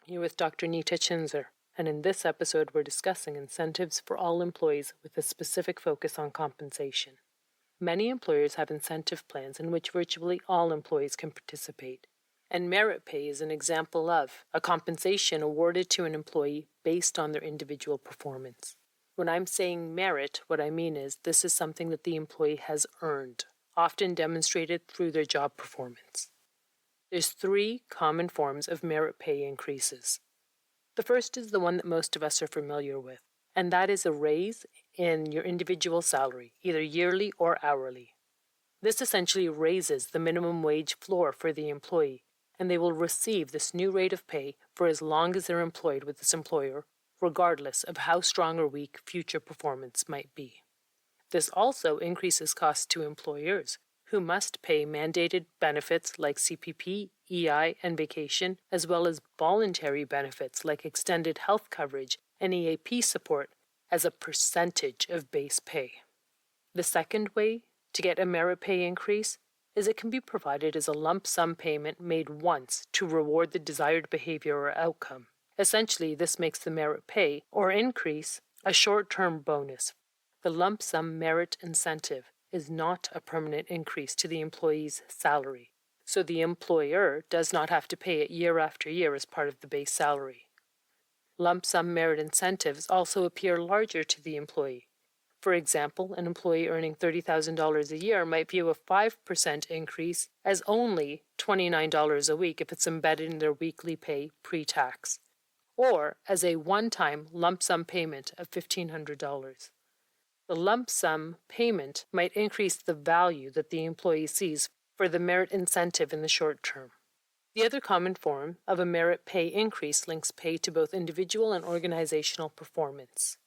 You're with Dr. Nita Chhinzer, and in this episode we're discussing incentives for all employees with a specific focus on compensation. Many employers have incentive plans in which virtually all employees can participate, and merit pay is an example of a compensation awarded to an employee based on their individual performance. When I'm saying merit, what I mean is this is something that the employee has earned, often demonstrated through their job performance. There's 3 common forms of merit pay increases. The first is the one that most of us are familiar with, and that is a raise in your individual salary, either yearly or hourly. This essentially raises the minimum wage floor for the employee, and they will receive this new rate of pay for as long as they're employed with this employer, regardless of how strong or weak future performance might be. This also increases costs to employers, who must pay mandated benefits like CPP, EI, and vacation, as well as voluntary benefits like extended health coverage and EAP support as a percentage of base pay. The second way to get a merit pay increase is it can be provided as a lump sum payment made once to reward the desired behavior or outcome. Essentially, this makes the merit pay or increase a short-term bonus. The lump sum merit incentive is not a permanent increase to the employee's salary, so the employer does not have to pay it year after year as part of the base salary. Lump sum merit incentives also appear larger to the employee. For example, an employee earning $30,000 a year might view a 5% increase as only $29 a week if it's embedded in their weekly pay pre-tax, or as a one-time lump sum payment of $1,500. The lump sum payment might increase the value that the employee sees for the merit incentive in the short term. The other common form of a merit pay increase links pay to both individual and organizational performance.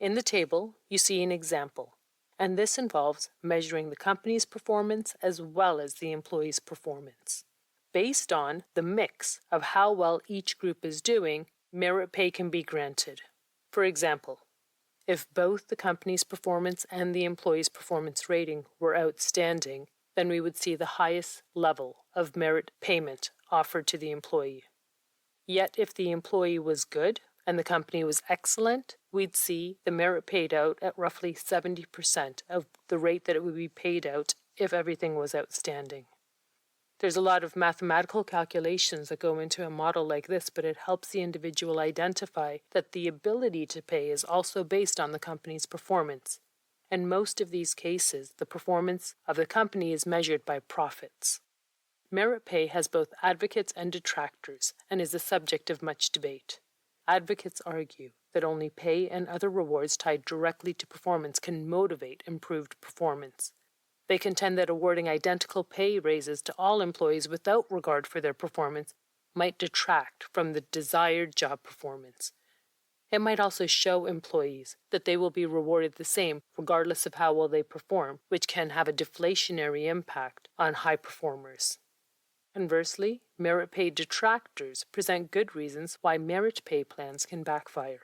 In the table, you see an example, and this involves measuring the company's performance as well as the employee's performance. Based on the mix of how well each group is doing, merit pay can be granted. For example, if both the company's performance and the employee's performance rating were outstanding, then we would see the highest level of merit payment offered to the employee. Yet if the employee was good and the company was excellent, we'd see the merit paid out at roughly 70% of the rate that it would be paid out if everything was outstanding. There's a lot of mathematical calculations that go into a model like this, but it helps the individual identify that the ability to pay is also based on the company's performance. In most of these cases, the performance of the company is measured by profits. Merit pay has both advocates and detractors and is the subject of much debate. Advocates argue that only pay and other rewards tied directly to performance can motivate improved performance. They contend that awarding identical pay raises to all employees without regard for their performance might detract from the desired job performance. It might also show employees that they will be rewarded the same regardless of how well they perform, which can have a deflationary impact on high performers. Conversely, merit pay detractors present good reasons why merit pay plans can backfire.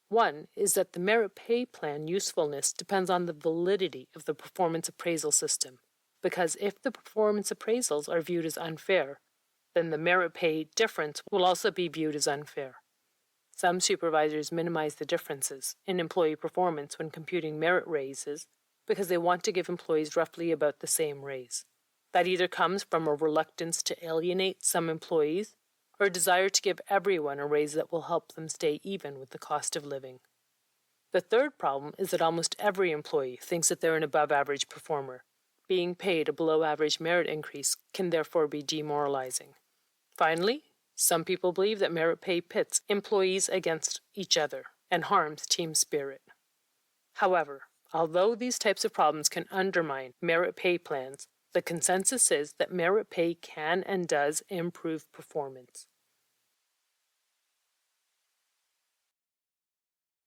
One is that the merit pay plan usefulness depends on the validity of the performance appraisal system, because if the performance appraisals are viewed as unfair, then the merit pay difference will also be viewed as unfair. Some supervisors minimize the differences in employee performance when computing merit raises because they want to give employees roughly about the same raise. That either comes from a reluctance to alienate some employees or a desire to give everyone a raise that will help them stay even with the cost of living. The third problem is that almost every employee thinks that they're an above-average performer. Being paid a below-average merit increase can therefore be demoralizing. Finally, some people believe that merit pay pits employees against each other and harms team spirit. However, although these types of problems can undermine merit pay plans, the consensus is that merit pay can and does improve performance.